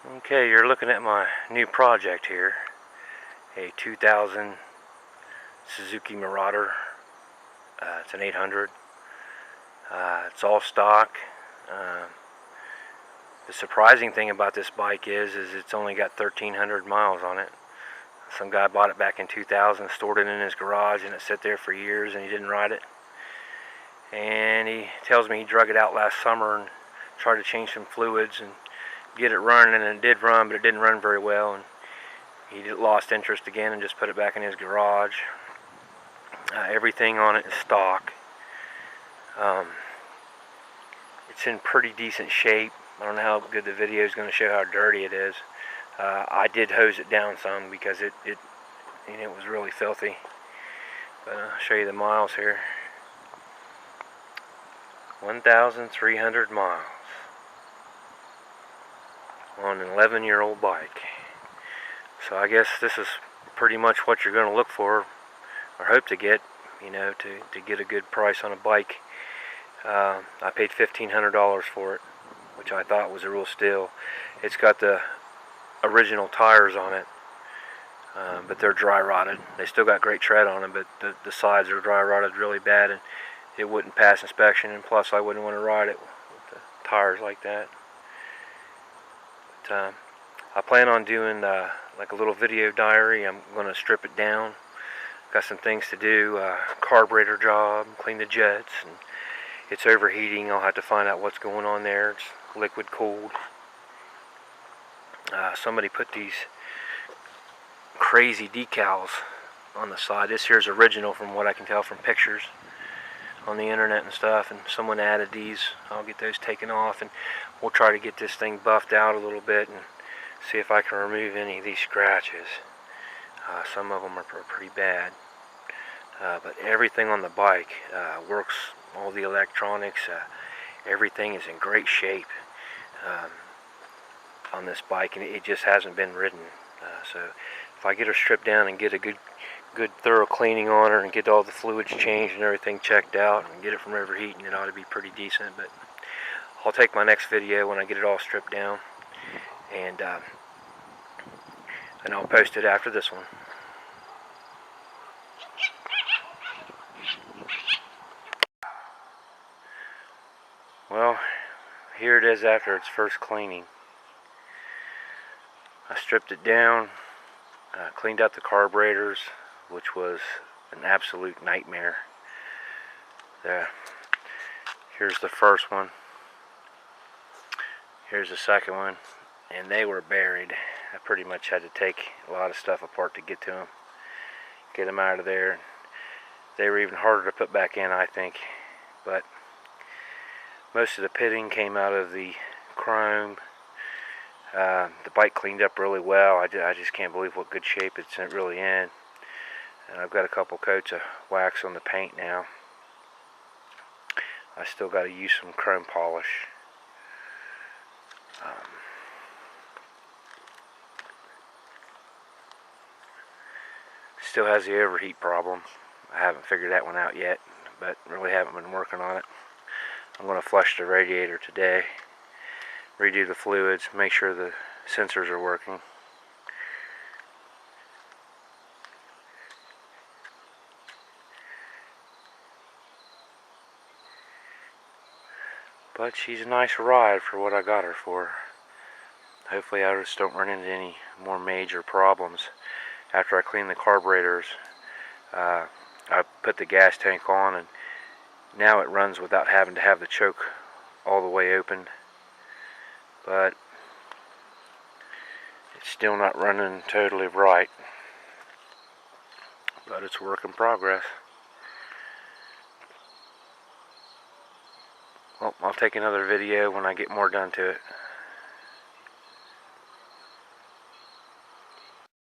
Okay, you're looking at my new project here, a 2000 Suzuki Marauder. It's an 800. It's all stock. The surprising thing about this bike is it's only got 1,300 miles on it. Some guy bought it back in 2000, stored it in his garage, and it sat there for years, and he didn't ride it. And he tells me he drug it out last summer and tried to change some fluids and get it running, and it did run, but it didn't run very well, and he lost interest again and just put it back in his garage. Everything on it is stock. It's in pretty decent shape. I don't know how good the video is going to show how dirty it is. I did hose it down some because it was really filthy. But I'll show you the miles here. 1,300 miles on an 11-year-old bike. So I guess this is pretty much what you're going to look for, or hope to get, to get a good price on a bike. I paid $1,500 for it, which I thought was a real steal. It's got the original tires on it, but they're dry rotted. They still got great tread on them, but the sides are dry rotted really bad, and it wouldn't pass inspection, and plus I wouldn't want to ride it with the tires like that. But I plan on doing like a little video diary. I'm going to strip it down. Got some things to do, carburetor job, clean the jets, and it's overheating. I'll have to find out what's going on there. It's liquid cooled. Somebody put these crazy decals on the side. This here's original from what I can tell from pictures on the internet and stuff, and someone added these. I'll get those taken off, and we'll try to get this thing buffed out a little bit and see if I can remove any of these scratches. Some of them are pretty bad, but everything on the bike works. All the electronics, everything is in great shape on this bike, and it just hasn't been ridden. So if I get her stripped down and get a good thorough cleaning on her and get all the fluids changed and everything checked out and get it from overheating, it ought to be pretty decent. But I'll take my next video when I get it all stripped down, and I'll post it after this one. Well, here it is after its first cleaning. I stripped it down, cleaned out the carburetors, which was an absolute nightmare. Here's the first one. Here's the second one, and they were buried. I pretty much had to take a lot of stuff apart to get to them, get them out of there. They were even harder to put back in, I think, but most of the pitting came out of the chrome. The bike cleaned up really well. I just can't believe what good shape it's really in. And I've got a couple coats of wax on the paint now. I still got to use some chrome polish. Still has the overheat problem. I haven't figured that one out yet, but really haven't been working on it. I'm going to flush the radiator today, redo the fluids, make sure the sensors are working. But she's a nice ride for what I got her for. Hopefully I just don't run into any more major problems. After I clean the carburetors, I put the gas tank on, and now it runs without having to have the choke all the way open. But it's still not running totally right. But it's a work in progress. Well, I'll take another video when I get more done to it.